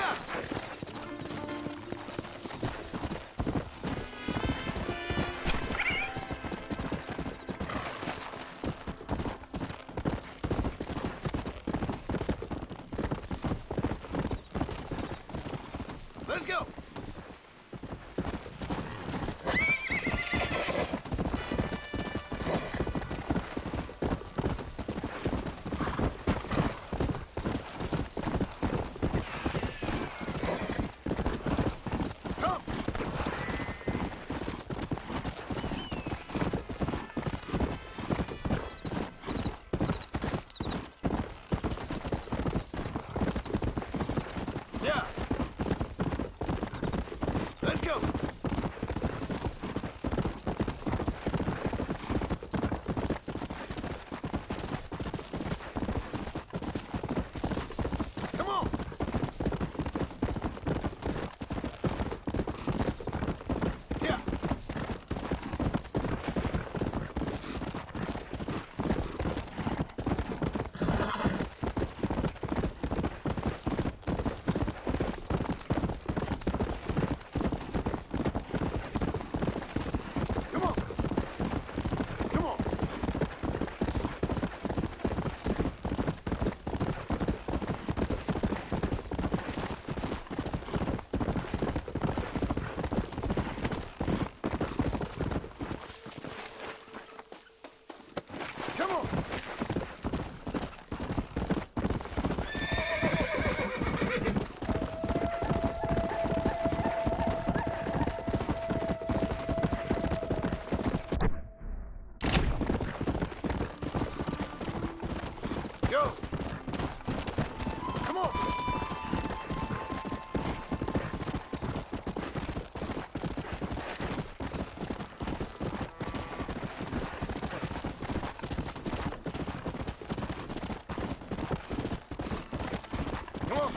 Yeah. Let's go. Come. Yeah. Let's go. Come on. Yeah. Come on. Come on. Come on. Go. Come on. Come on.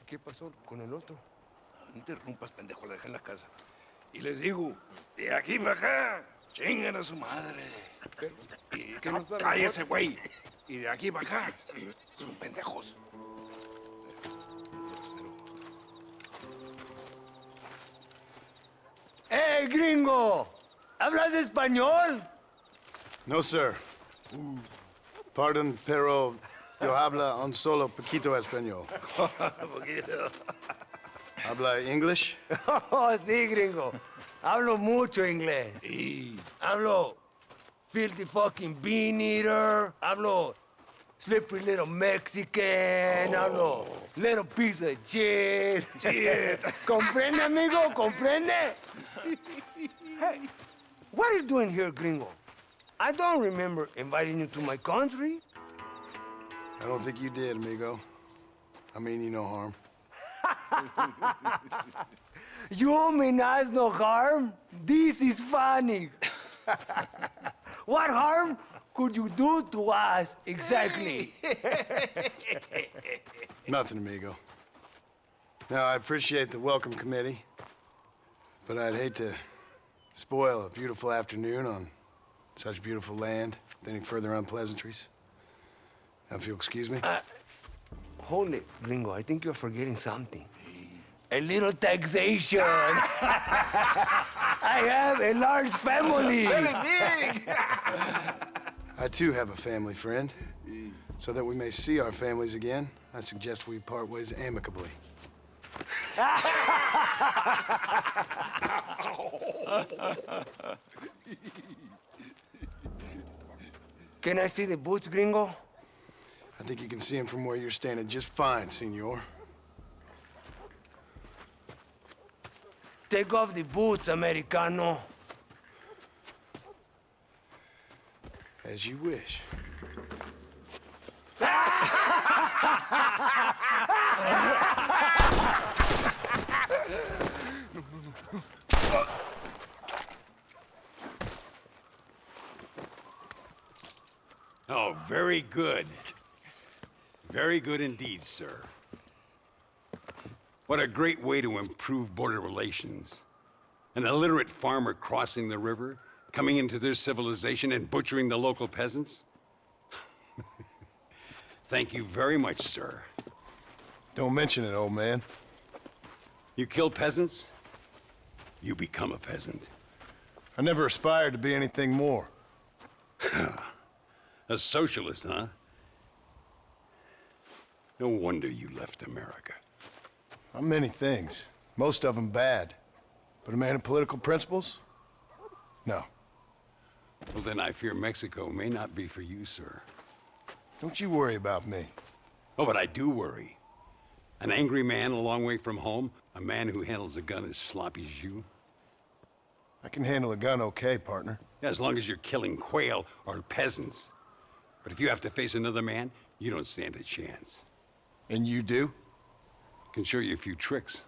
¿Qué pasó con el otro? No interrumpas, pendejo, la dejé en la casa. Y les digo, de aquí para acá, chingan a su madre. ¿Qué nos va a Cállese, güey. Y de aquí para acá, son pendejos. ¡Hey, gringo! ¿Hablas español? No, sir. Pardon, pero yo habla un solo poquito español. Poquito. ¿Habla English? Oh, sí, gringo. Hablo mucho inglés. Sí. Hablo filthy fucking bean eater. Hablo slippery little Mexican. Hablo little piece of shit. Shit. ¿Comprende, amigo? ¿Comprende? Hey, what are you doing here, gringo? I don't remember inviting you to my country. I don't think you did, amigo. I mean you no harm. You mean us no harm? This is funny. What harm could you do to us exactly? Nothing, amigo. Now, I appreciate the welcome committee, but I'd hate to spoil a beautiful afternoon on such beautiful land with any further unpleasantries. Now, if you'll excuse me. Hold it, gringo. I think you're forgetting something. A little taxation. I have a large family. Very big. I too have a family friend. So that we may see our families again, I suggest we part ways amicably. Can I see the boots, gringo? I think you can see him from where you're standing just fine, senor. Take off the boots, Americano. As you wish. Oh, very good. Very good indeed, sir. What a great way to improve border relations. An illiterate farmer crossing the river, coming into their civilization and butchering the local peasants? Thank you very much, sir. Don't mention it, old man. You kill peasants, you become a peasant. I never aspired to be anything more. A socialist, huh? No wonder you left America. I'm many things, most of them bad. But a man of political principles? No. Well, then I fear Mexico may not be for you, sir. Don't you worry about me. Oh, but I do worry. An angry man a long way from home, a man who handles a gun as sloppy as you. I can handle a gun okay, partner. Yeah, as long as you're killing quail or peasants. But if you have to face another man, you don't stand a chance. And you do? Can show you a few tricks.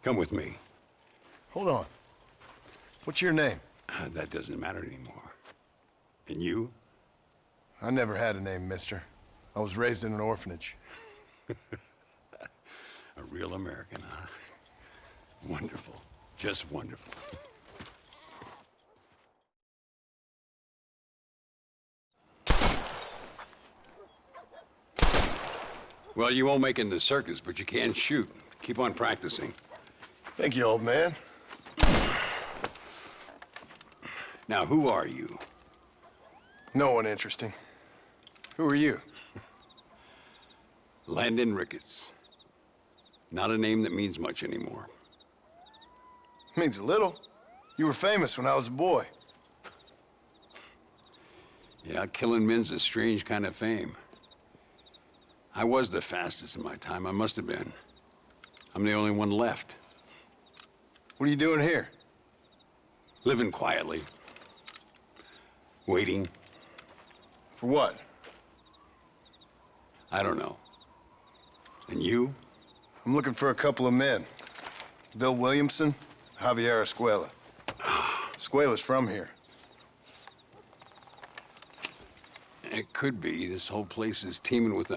Come with me. Hold on. What's your name? That doesn't matter anymore. And you? I never had a name, mister. I was raised in an orphanage. A real American, huh? Wonderful. Just wonderful. Well, you won't make it in the circus, but you can shoot. Keep on practicing. Thank you, old man. Now, who are you? No one interesting. Who are you? Landon Ricketts. Not a name that means much anymore. Means a little. You were famous when I was a boy. Yeah, killing men's a strange kind of fame. I was the fastest in my time. I must have been. I'm the only one left. What are you doing here? Living quietly. Waiting. For what? I don't know. And you? I'm looking for a couple of men. Bill Williamson, Javier Escuela. Escuela's from here. It could be. This whole place is teeming with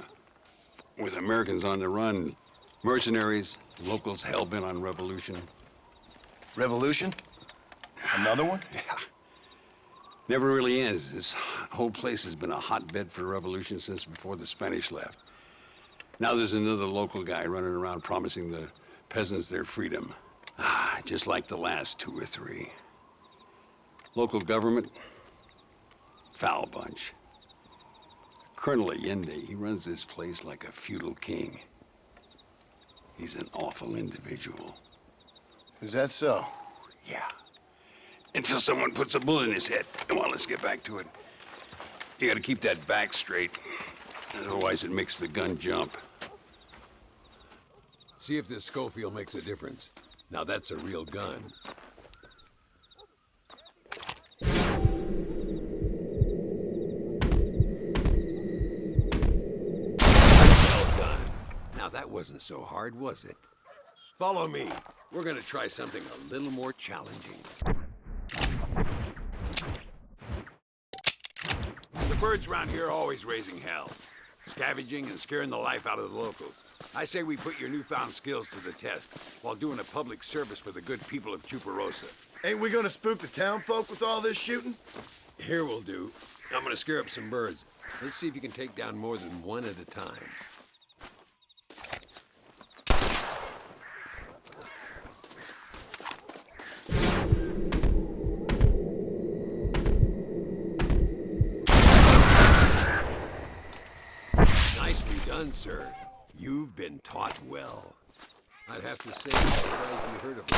Americans on the run. Mercenaries, locals hell-bent on revolution. Revolution? Another one? Yeah. Never really ends. This whole place has been a hotbed for revolution since before the Spanish left. Now there's another local guy running around promising the peasants their freedom. Just like the last two or three. Local government, foul bunch. Colonel Allende, he runs this place like a feudal king. He's an awful individual. Is that so? Yeah. Until someone puts a bullet in his head. Come on, let's get back to it. You gotta keep that back straight. Otherwise it makes the gun jump. See if this Schofield makes a difference. Now that's a real gun. Well done. Now that wasn't so hard, was it? Follow me. We're gonna try something a little more challenging. The birds around here are always raising hell. Scavenging and scaring the life out of the locals. I say we put your newfound skills to the test while doing a public service for the good people of Chuparosa. Ain't we gonna spook the town folk with all this shooting? Here we'll do. I'm gonna scare up some birds. Let's see if you can take down more than one at a time. Nicely done, sir. You've been taught well. I'd have to say I'm surprised you heard of it.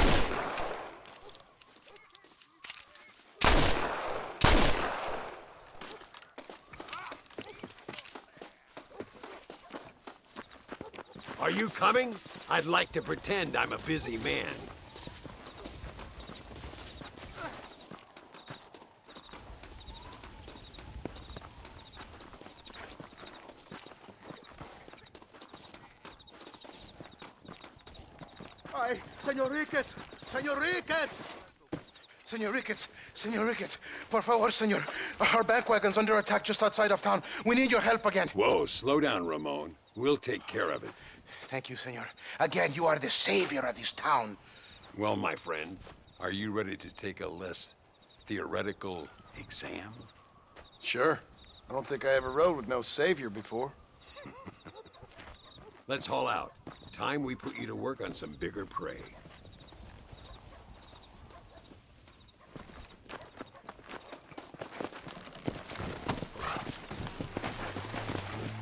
Are you coming? I'd like to pretend I'm a busy man. Ay, Señor Ricketts! Señor Ricketts! Señor Ricketts, Senor Ricketts, por favor, senor. Our bank wagon's under attack just outside of town. We need your help again. Whoa, slow down, Ramon. We'll take care of it. Thank you, senor. Again, you are the savior of this town. Well, my friend, are you ready to take a less theoretical exam? Sure. I don't think I ever rode with no savior before. Let's haul out. Time we put you to work on some bigger prey.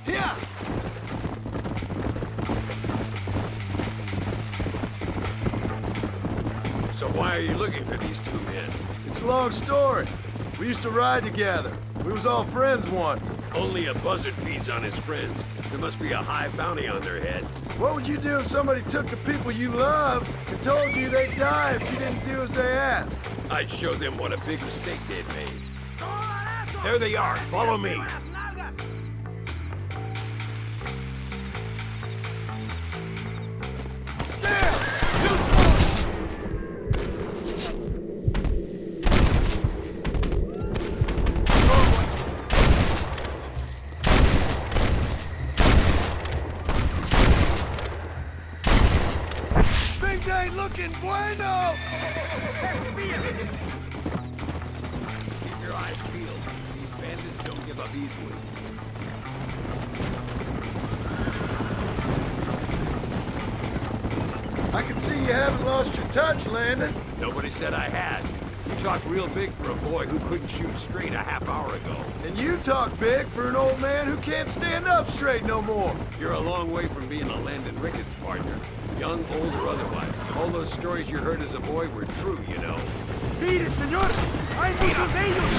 Yeah! So why are you looking for these two men? It's a long story. We used to ride together. We was all friends once. Only a buzzard feeds on his friends. There must be a high bounty on their heads. What would you do if somebody took the people you love and told you they'd die if you didn't do as they asked? I'd show them what a big mistake they'd made. There they are. Follow me. Things ain't looking bueno! Keep your eyes peeled. These bandits don't give up easily. I can see you haven't lost your touch, Landon. Nobody said I had. You talk real big for a boy who couldn't shoot straight a half hour ago. And you talk big for an old man who can't stand up straight no more. You're a long way from being a Landon Ricketts partner. Young, old, or otherwise. All those stories you heard as a boy were true, you know. ¡Mire, señor! ¡Hay muchos de ellos!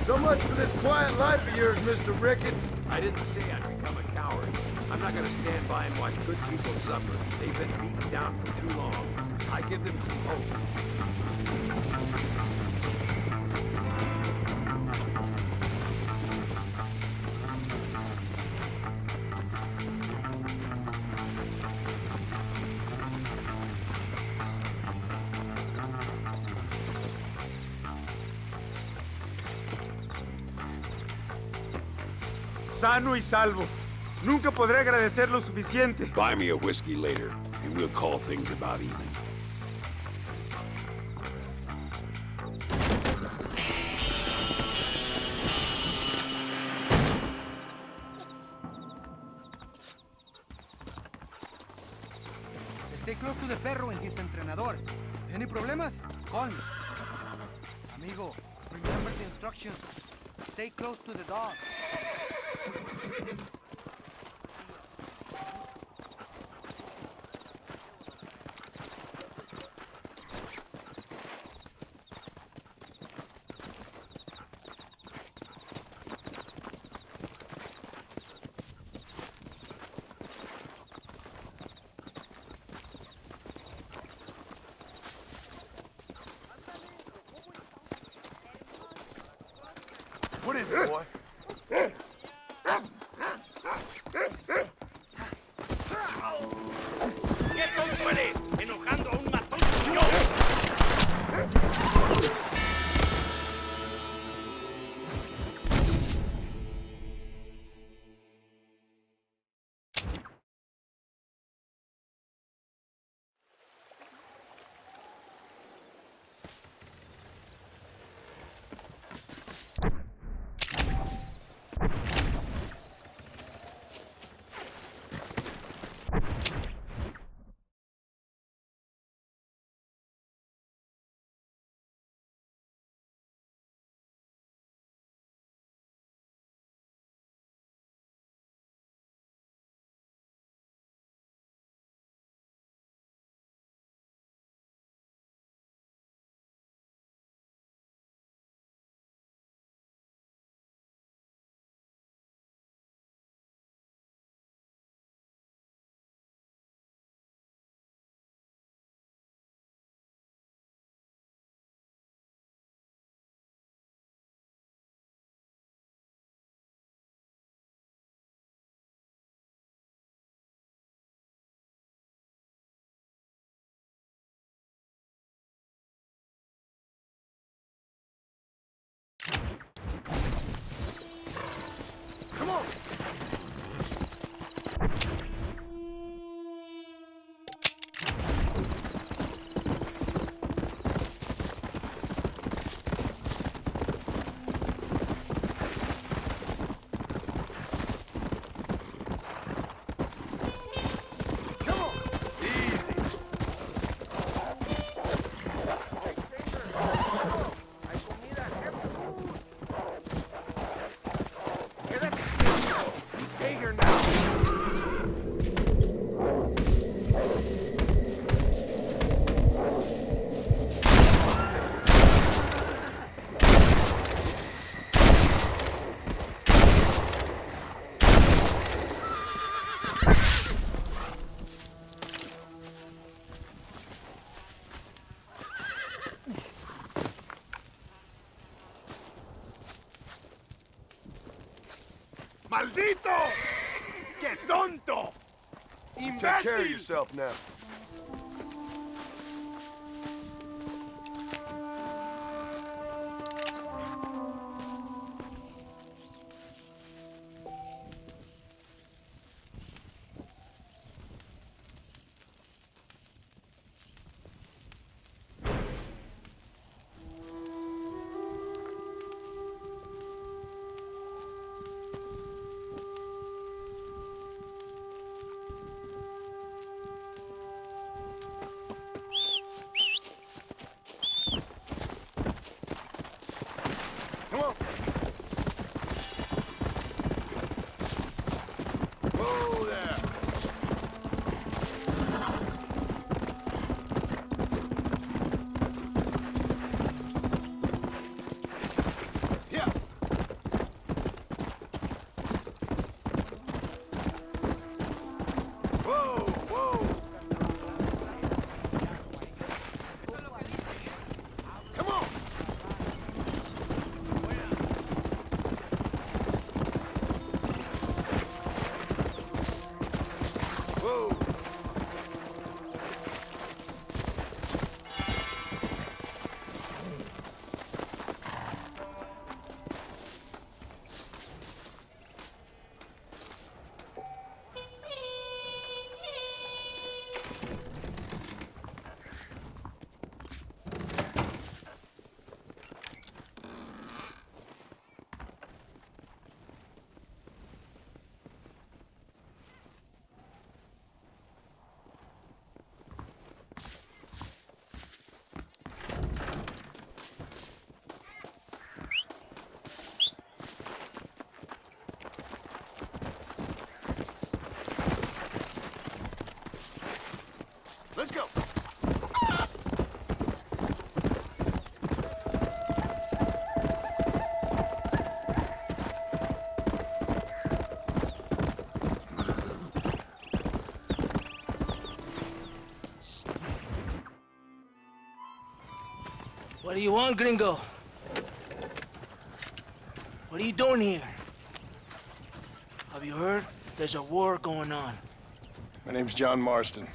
So much for this quiet life of yours, Mr. Ricketts. I didn't say I'd become a coward. I'm not gonna stand by and watch good people suffer. They've been beaten down for too long. I give them some hope. Sano y salvo. Nunca podré agradecer lo suficiente. Buy me a whiskey later, and we'll call things about even. Stay close to the perro and his entrenador. Any problemas? Call me. Amigo, remember the instructions. Stay close to the dog. What is it, boy? ¿Qué son puedes? Enojando a un matón como yo. ¡Maldito! ¡Qué tonto! Take care of ¡Imbécil! yourself now. Come on. Whoa there. Yeah. Whoa, whoa. Come on. Whoa. Let's go. What do you want, gringo? What are you doing here? Have you heard? There's a war going on. My name's John Marston.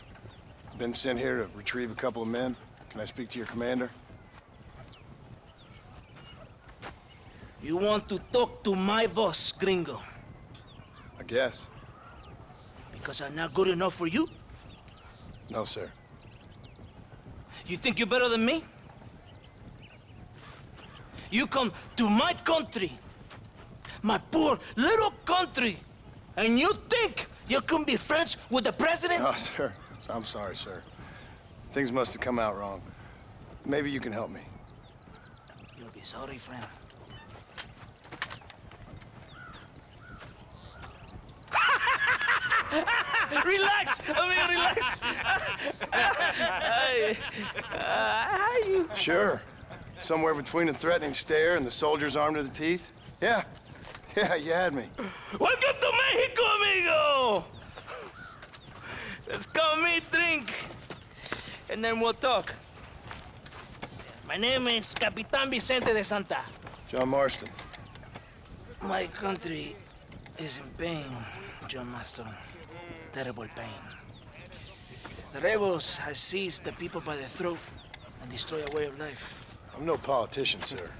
Been sent here to retrieve a couple of men. Can I speak to your commander? You want to talk to my boss, gringo? I guess. Because I'm not good enough for you? No, sir. You think you're better than me? You come to my country, my poor little country, and you think you can be friends with the president? No, sir. I'm sorry, sir. Things must have come out wrong. Maybe you can help me. You'll be sorry, friend. Relax, amigo, relax. How you? Sure. Somewhere between a threatening stare and the soldiers armed to the teeth? Yeah. Yeah, you had me. Welcome to Mexico, amigo. Let's come meet, drink, and then we'll talk. My name is Capitan Vicente de Santa. John Marston. My country is in pain, John Marston. Terrible pain. The rebels have seized the people by the throat and destroy a way of life. I'm no politician, sir.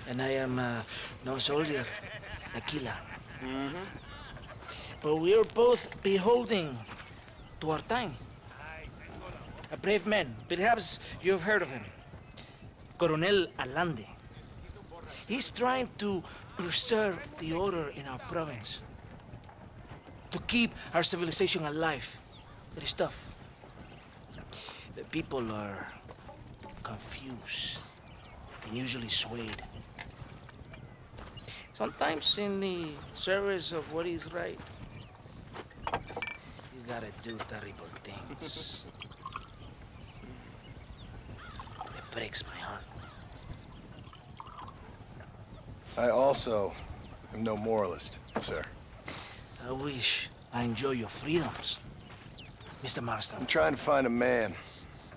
And I am no soldier, a killer. But we are both beholding to our time. A brave man, perhaps you've heard of him. Coronel Allende. He's trying to preserve the order in our province. To keep our civilization alive. It is tough. The people are confused and usually swayed. Sometimes in the service of what is right, you gotta do terrible things. It breaks my heart. I also am no moralist, sir. I wish I enjoy your freedoms, Mr. Marston. I'm trying to find a man,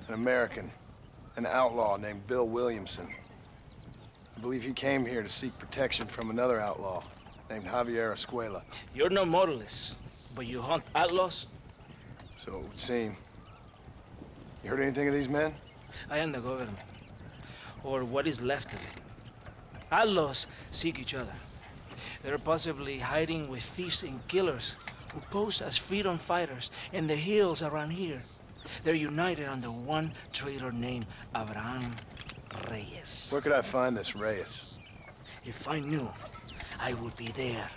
an American, an outlaw named Bill Williamson. I believe he came here to seek protection from another outlaw, named Javier Escuela. You're no motorless, but you hunt outlaws? So it would seem. You heard anything of these men? I am the government, or what is left of it. Outlaws seek each other. They're possibly hiding with thieves and killers who pose as freedom fighters in the hills around here. They're united under one traitor named Abraham Reyes. Where could I find this Reyes? If I knew, I would be there,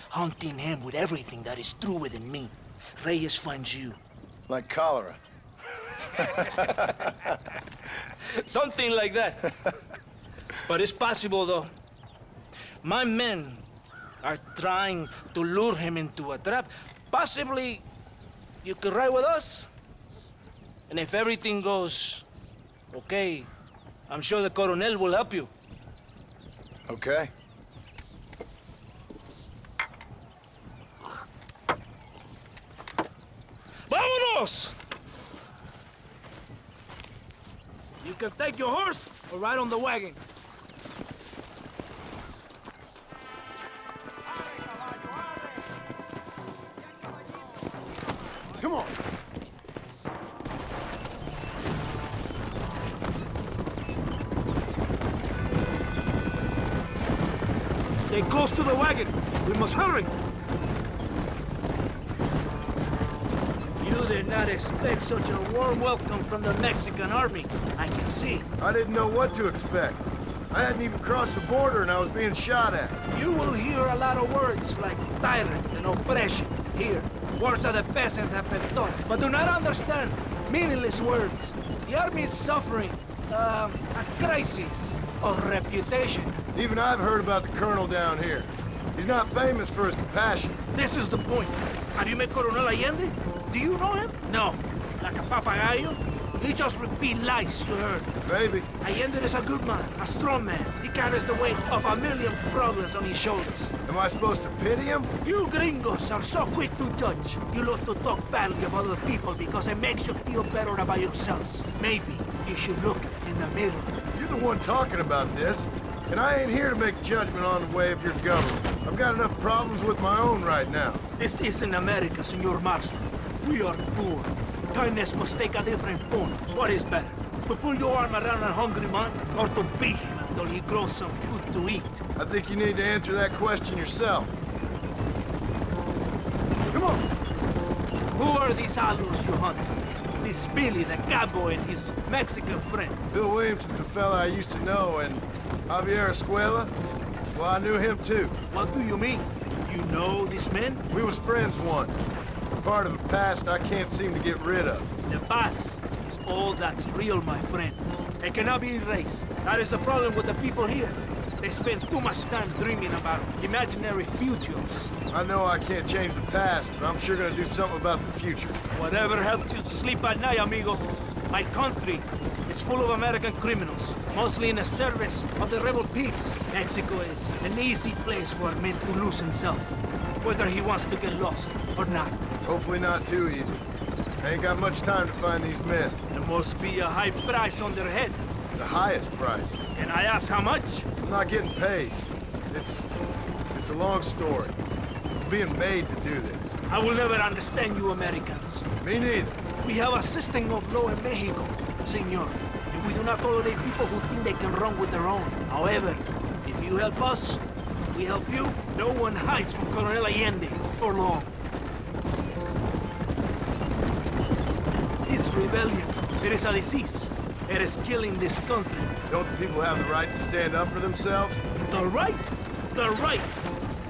hunting him with everything that is true within me. Reyes finds you. Like cholera. Something like that. But it's possible, though. My men are trying to lure him into a trap. Possibly, you could ride with us. And if everything goes okay, I'm sure the Coronel will help you. Okay. ¡Vámonos! You can take your horse or ride on the wagon. Come on. Stay close to the wagon. We must hurry. You did not expect such a warm welcome from the Mexican army. I can see. I didn't know what to expect. I hadn't even crossed the border and I was being shot at. You will hear a lot of words like tyrant and oppression here. Words that the peasants have been taught, but do not understand. Meaningless words. The army is suffering a crisis of reputation. Even I've heard about the colonel down here. He's not famous for his compassion. This is the point. Have you met Coronel Allende? Do you know him? No. Like a papagayo? He just repeat lies you heard. Maybe. Allende is a good man, a strong man. He carries the weight of a million problems on his shoulders. Am I supposed to pity him? You gringos are so quick to judge. You love to talk badly about other people because it makes you feel better about yourselves. Maybe you should look in the mirror. You're the one talking about this, and I ain't here to make judgment on the way of your government. I've got enough problems with my own right now. This isn't America, Senor Marston. We are poor. Kindness must take a different form. What is better? To put your arm around a hungry man, or to beat him until he grows some food to eat? I think you need to answer that question yourself. Come on. Who are these outlaws you hunt? This Billy, the cowboy, and his Mexican friend. Bill Williamson's a fella I used to know, and Javier Escuela, well, I knew him too. What do you mean? You know these men? We was friends once. Part of the past I can't seem to get rid of. The past is all that's real, my friend. It cannot be erased. That is the problem with the people here. They spend too much time dreaming about imaginary futures. I know I can't change the past, but I'm sure gonna do something about the future. Whatever helps you to sleep at night, amigo. My country is full of American criminals, mostly in the service of the rebel peeps. Mexico is an easy place for a man to lose himself, whether he wants to get lost or not. Hopefully not too easy. I ain't got much time to find these men. There must be a high price on their heads. The highest price. Can I ask how much? I'm not getting paid. It's a long story. I'm being made to do this. I will never understand you Americans. Me neither. We have a system of law in Mexico, senor. And we do not tolerate people who think they can run with their own. However, if you help us, we help you. No one hides from Coronel Allende for long. It's rebellion. It is a disease. It is killing this country. Don't the people have the right to stand up for themselves? The right? The right.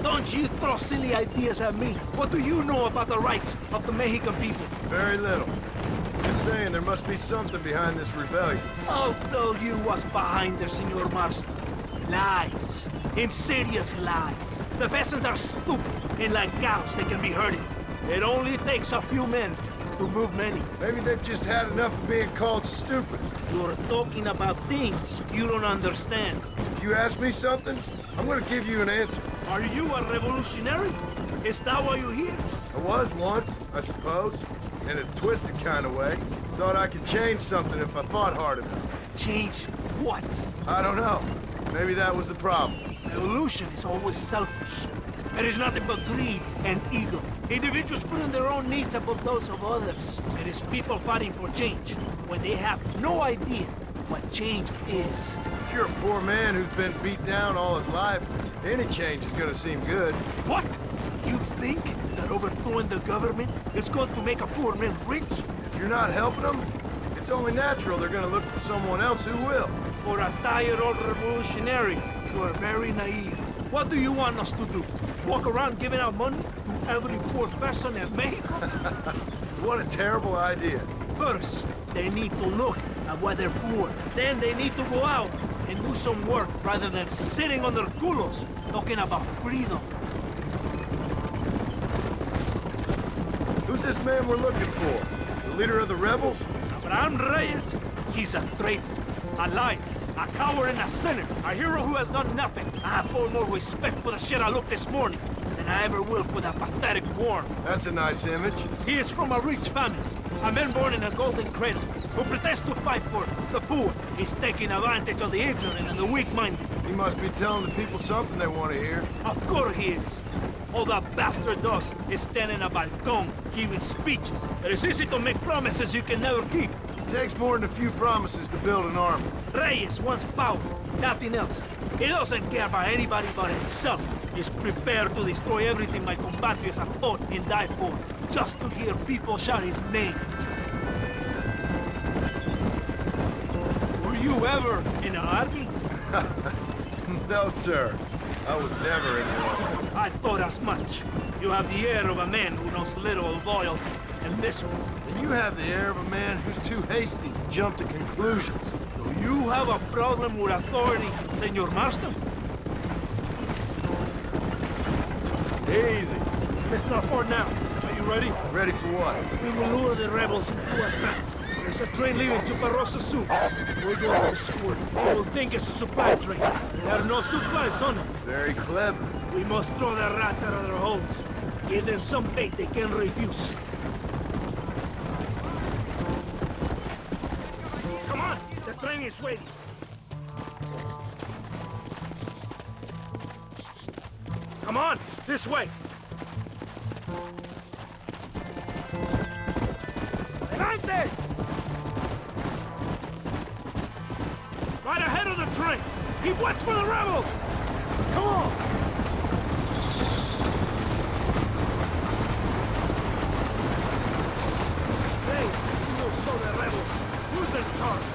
Don't you throw silly ideas at me. What do you know about the rights of the Mexican people? Very little. Just saying there must be something behind this rebellion. I'll tell you what's behind there, Senor Marston. Lies. Insidious lies. The peasants are stupid, and like cows, they can be herded. It only takes a few men to move many. Maybe they've just had enough of being called stupid. You're talking about things you don't understand. If you ask me something, I'm gonna give you an answer. Are you a revolutionary? Is that why you're here? I was once, I suppose. In a twisted kind of way. Thought I could change something if I fought hard enough. Change what? I don't know. Maybe that was the problem. Revolution is always selfish. It is nothing but greed and ego. Individuals putting their own needs above those of others. It is people fighting for change when they have no idea what change is. If you're a poor man who's been beat down all his life, any change is gonna seem good. What? You think that overthrowing the government is going to make a poor man rich? If you're not helping them, it's only natural they're gonna look for someone else who will. For a tired old revolutionary, you are very naive. What do you want us to do? Walk around giving out money to every poor person in Mexico? What a terrible idea. First, they need to look at why they're poor. Then they need to go out and do some work rather than sitting on their culos talking about freedom. Who's this man we're looking for? The leader of the rebels? Abraham Reyes, he's a traitor, a liar, a coward and a sinner, a hero who has done nothing. I have far more respect for the shit I looked this morning than I ever will for that pathetic worm. That's a nice image. He is from a rich family, a man born in a golden cradle, who pretends to fight for the poor. He's taking advantage of the ignorant and the weak-minded. He must be telling the people something they want to hear. Of course he is. All that bastard does is stand in a balcón, giving speeches. It is easy to make promises you can never keep. It takes more than a few promises to build an army. Reyes wants power, nothing else. He doesn't care about anybody but himself. He's prepared to destroy everything my compatriots have fought and died for, just to hear people shout his name. Were you ever in an army? No, sir. I was never in one. I thought as much. You have the air of a man who knows little of loyalty, and this one. And you have the air of a man who's too hasty to jump to conclusions. Do you have a problem with authority, Senor Marston? Easy. It's not for now. Are you ready? Ready for what? We will lure the rebels into a trap. There's a train leaving Chuparosa soon. We're going to escort. They will think it's a supply train. There are no supplies on it. Very clever. We must throw the rats out of their holes. Give them some bait they can refuse. Come on! The train is waiting. Come on! This way! Adelante! Right ahead of the train! Keep watch for the rebels! Come on! Hey, you will show the rebels who's in charge!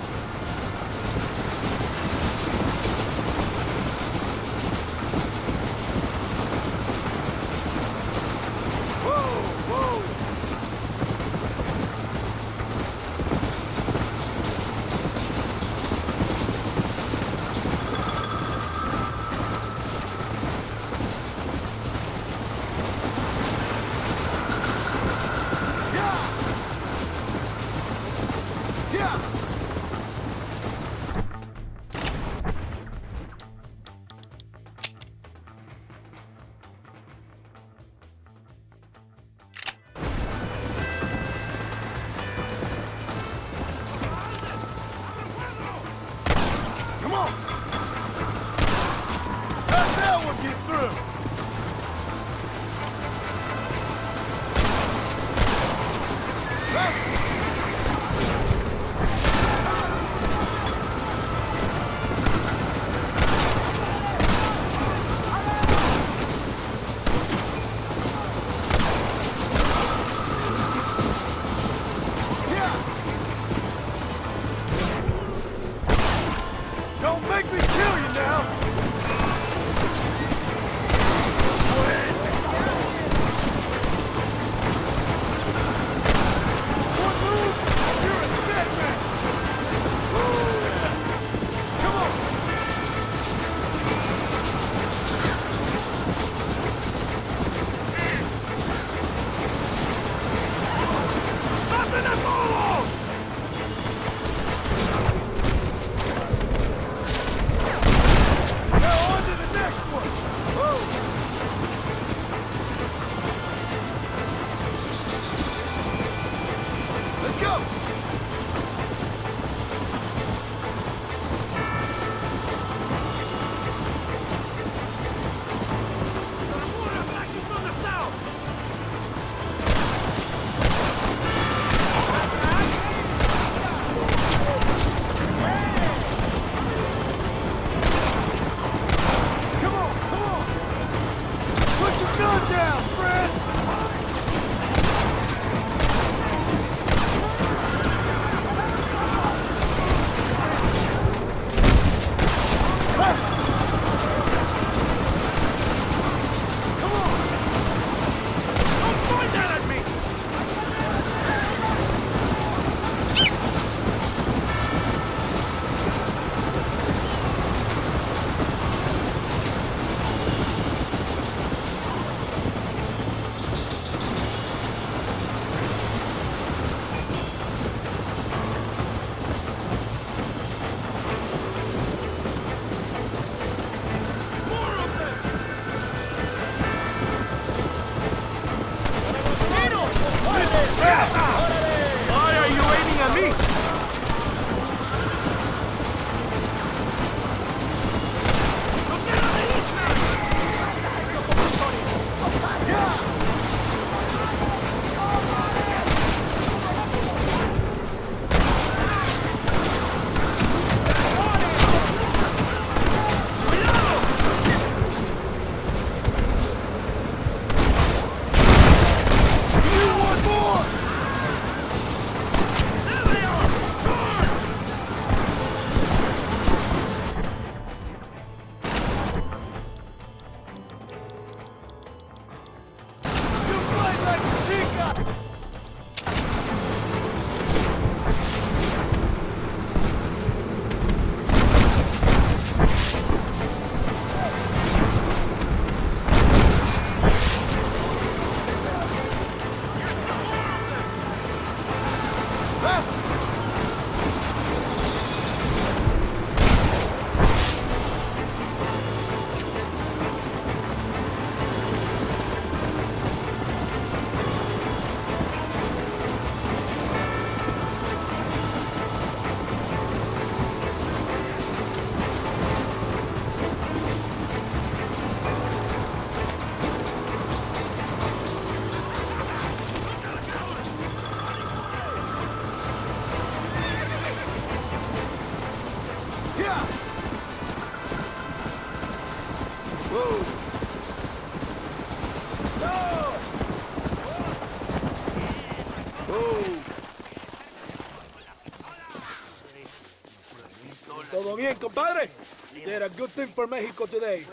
Todo bien, compadre? You did a good thing for Mexico today.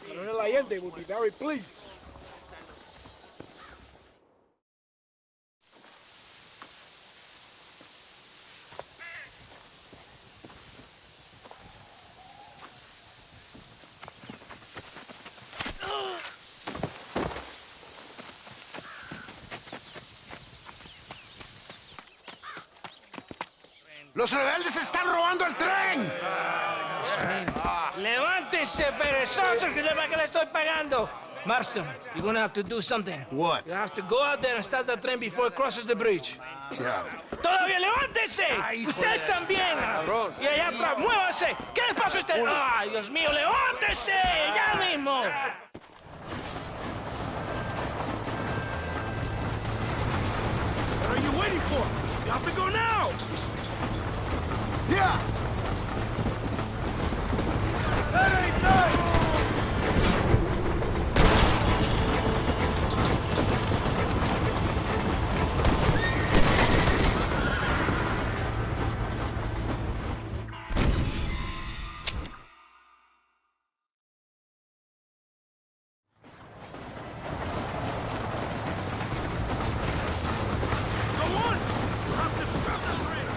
Colonel Allende will be very pleased. ¡Los rebeldes están robando el tren! Levántese, perezoso, que le estoy pagando. Marston, you're gonna have to do something. What? You have to go out there and stop the train before it crosses the bridge. Yeah. ¡Todavía levántese! ¡Usted también! Y allá atrás, muévase. ¿Qué les pasa a usted? ¡Ay, Dios mío, levántese! ¡Ya mismo! What are you waiting for? You have to go now! Yeah! That ain't nice! Go on! You have to stop the train!